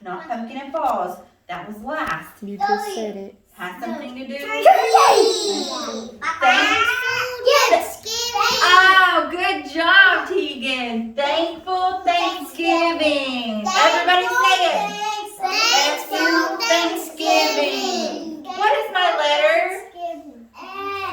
Not pumpkin and falls. That was last. You just said it. Has something to do with Thanksgiving. Oh, good job, Tegan. Thankful Thanksgiving. Everybody say it. Thankful Thanksgiving. What is my letter?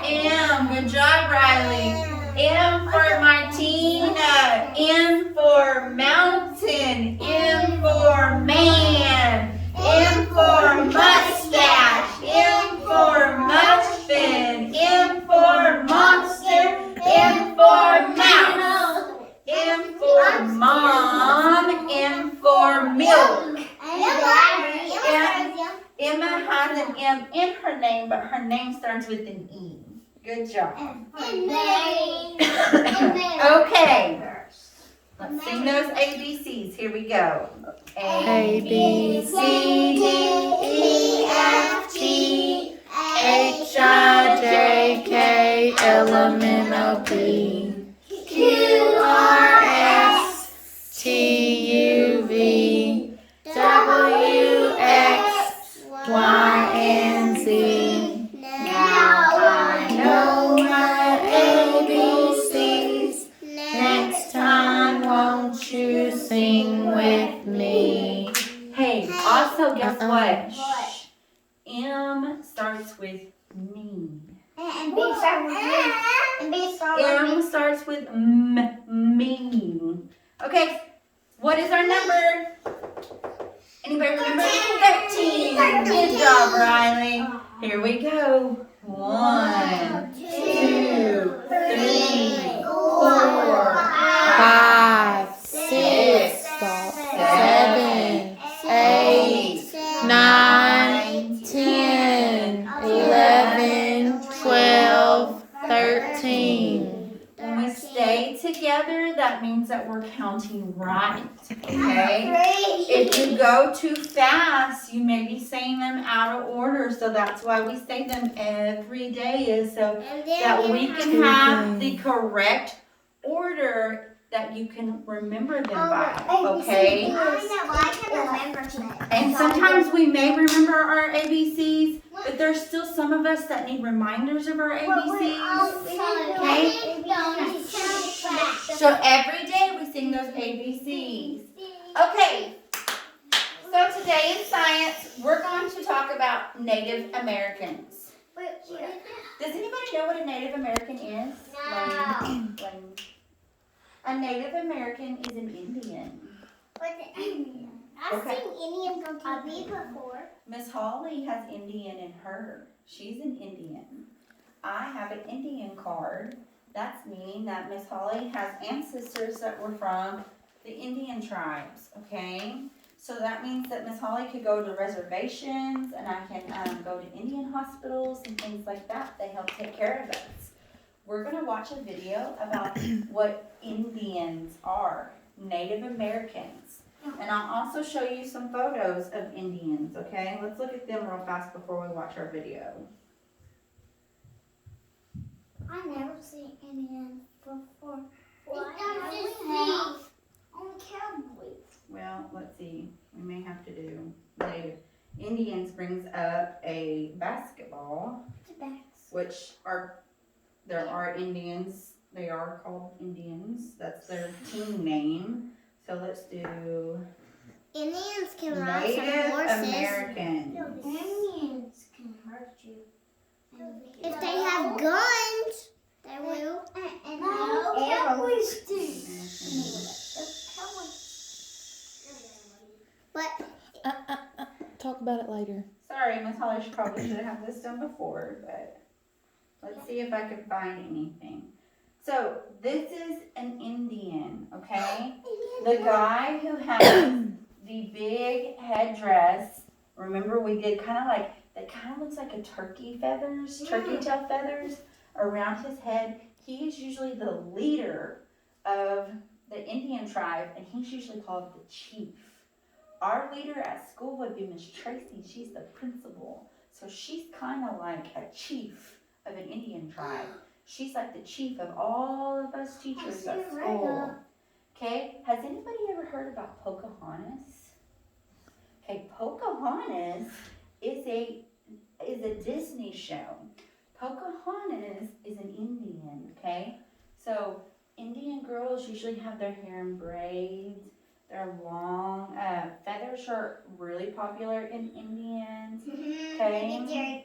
M. Good job, Riley. M for Martina. M for mountain. M for man. M for mustache. M for muffin. M for monster. M for mouse. M for mom. M for milk. Emma has an M in her name, but her name starts with an E. Good job. Okay. Let's sing those ABCs. Here we go. A, B, C, D, E, F, G, H, I, J, K, L, M, N, O, P, Q, R, S, T, U, V, W, X, Y, and Z. Now I know my ABCs. Next time, won't you sing with me? Hey, also guess what? Shh. M starts with me. And B starts with me. And B starts with M me. starts with me. Okay, what is our number? Anybody remember? 13. Good job, Riley. Here we go. 1, 2, 3, 4, 5, 6, 7, 8, 9, 10, 11, 12, 13. When we stay together, that means that we're counting right, okay? If you go too fast, you may be saying them out of order, so that's why we say them every day, is so that we can have the correct order that you can remember them by, okay? I can remember today. And sometimes we may remember our ABCs, but there's still some of us that need reminders of our ABCs. Okay? So every day we sing those ABCs. Okay. So today in science, we're going to talk about Native Americans. Does anybody know what a Native American is? No. A Native American is an Indian. I've seen Indians on TV before. Miss Holly has Indian in her. She's an Indian. I have an Indian card. That's meaning that Miss Holly has ancestors that were from the Indian tribes, okay? So that means that Miss Holly could go to reservations and I can go to Indian hospitals and things like that. They help take care of us. We're going to watch a video about what Indians are, Native Americans. And I'll also show you some photos of Indians, okay? Let's look at them real fast before we watch our video. I never seen Indians before. On Cowboys. Well, let's see. We may have to do Native. Indians brings up a basketball, which there are Indians. They are called Indians. That's their team name. So let's do Indians can ride some Native horses. Americans. Indians can hurt you. If they have guns, they will. No, Cowboys do. But Talk about it later. Sorry, Miss Holly probably should have this done before, but let's see if I can find anything. So this is an Indian, okay? The guy who has the big headdress, remember we did kind of like, that kind of looks like a turkey feathers, turkey tail feathers around his head. He is usually the leader of the Indian tribe, and he's usually called the chief. Our leader at school would be Miss Tracy. She's the principal. So she's kind of like a chief of an Indian tribe. She's like the chief of all of us teachers at school. Okay, has anybody ever heard about Pocahontas? Pocahontas is a Disney show. Pocahontas is an Indian, okay? So Indian girls usually have their hair in braids. They're long. Feathers are really popular in Indians. Okay.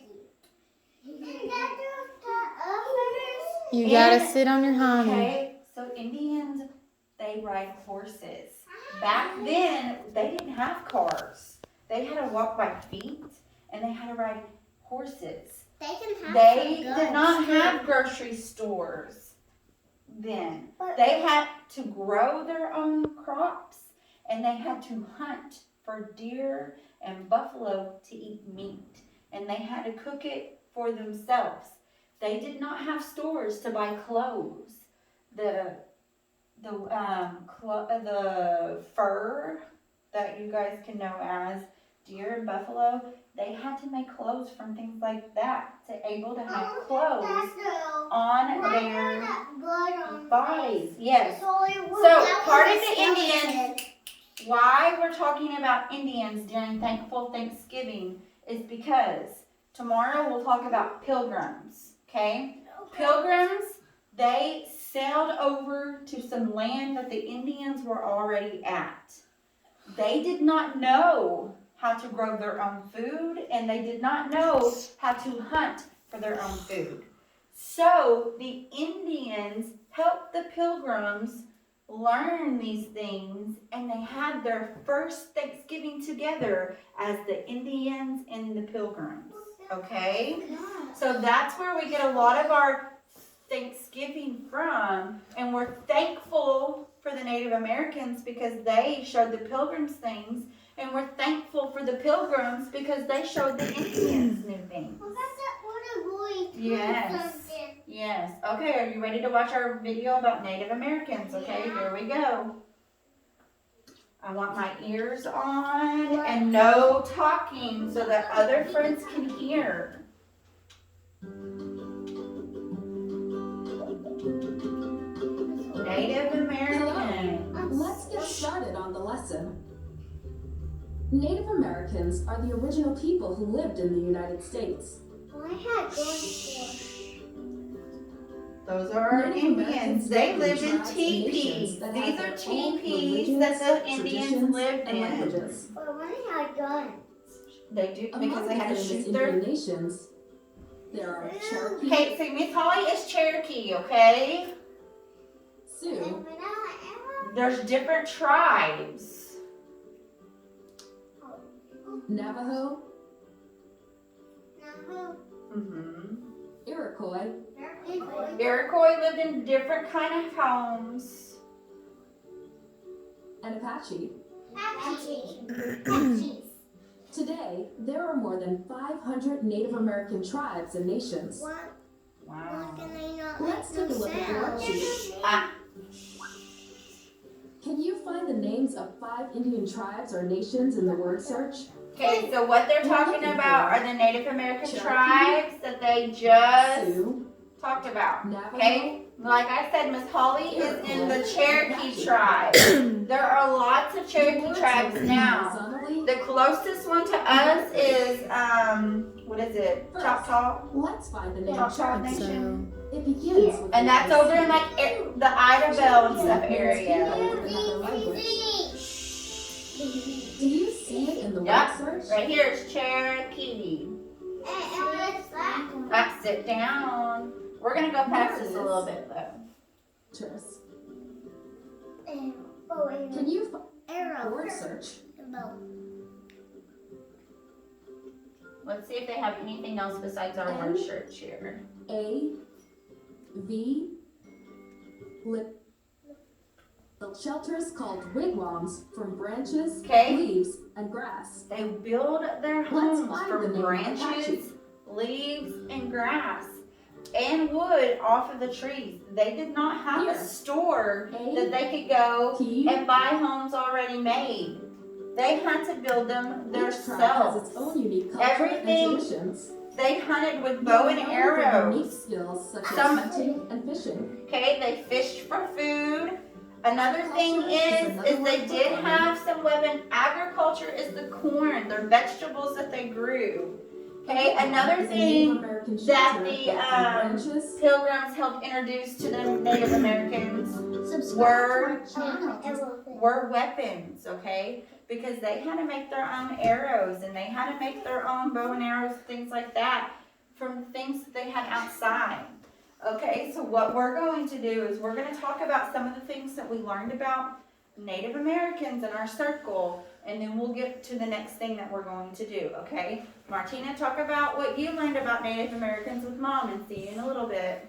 You gotta sit on your honey. Okay, so Indians, they ride horses. Back then, they didn't have cars. They had to walk by feet, and they had to ride horses. They did not have grocery stores then. They had to grow their own crops, and they had to hunt for deer and buffalo to eat meat, and they had to cook it for themselves. They did not have stores to buy clothes. The fur that you guys can know as deer and buffalo, they had to make clothes from things like that to able to have clothes on their bodies. Yes. So part of the Indians, why we're talking about Indians during Thankful Thanksgiving is because tomorrow we'll talk about pilgrims, okay? Pilgrims, they sailed over to some land that the Indians were already at. They did not know how to grow their own food, and they did not know how to hunt for their own food. So the Indians helped the pilgrims learn these things, and they had their first Thanksgiving together as the Indians and the pilgrims. Okay? So that's where we get a lot of our Thanksgiving from, and we're thankful for the Native Americans because they showed the pilgrims things, and we're thankful for the pilgrims because they showed the Indians new things. Yes. Yes. Okay, are you ready to watch our video about Native Americans? Okay, here we go. I want my ears on and no talking so that other friends can hear. Native American. Let's get started on the lesson. Native Americans are the original people who lived in the United States. Those are our Native Indians. Americans They lived lived in tribes and teepees. nations that These had are their own teepees that the religions, Indians traditions, lived and in. languages. They do because Among they the had to famous shoot Indian their. nations, there are Cherokee, Okay, so Miss Holly is Cherokee, okay? Sioux, There's different tribes. Navajo, Mm-hmm. Iroquois, Iroquois lived in different kind of homes. and Apache. Today, there are more than 500 Native American tribes and nations. Wow. Let's take a look at the worksheet. Can you find the names of 5 Indian tribes or nations in the word search? Okay, so what they're talking about are the Native American tribes that they just Sioux, talked about. Navajo, Okay? Like I said, Miss Holly is in the Cherokee tribe. There are lots of Cherokee tribes now. Sonali. The closest one to us is, what is it? Choctaw. Let's find the name Choctaw Cherokee. Nation. It begins with And the that's letter over in C. like the Ida Bell and stuff area. With another language. Do you see it in the Yep. word search? Right here is Cherokee. Sit down. We're gonna go past this a little bit though. Tris, can you find word search? Let's see if they have anything else besides our word search here. A, V, lip. Built shelters called wigwams from branches, Okay. leaves, and grass. They build their Let's homes find the from name of branches, Apache. leaves, and grass, and wood off of the trees. They did not have a Here. store that A, they could go T. and buy homes already made. They had to build them Each tribe has themselves. its own unique culture Everything and traditions. They hunted with bow and They are known for unique arrows. skills such Some- as hunting and fishing. Okay, they fished for food. Another thing is they did have some weapon. Agriculture is the corn, their vegetables that they grew. Okay, another thing that the Pilgrims helped introduce to the Native Americans were weapons, okay? Because they had to make their own arrows and they had to make their own bow and arrows, things like that, from things that they had outside. Okay, so what we're going to do is we're going to talk about some of the things that we learned about Native Americans in our circle, and then we'll get to the next thing that we're going to do, okay? Martina, talk about what you learned about Native Americans with Mom, and see you in a little bit.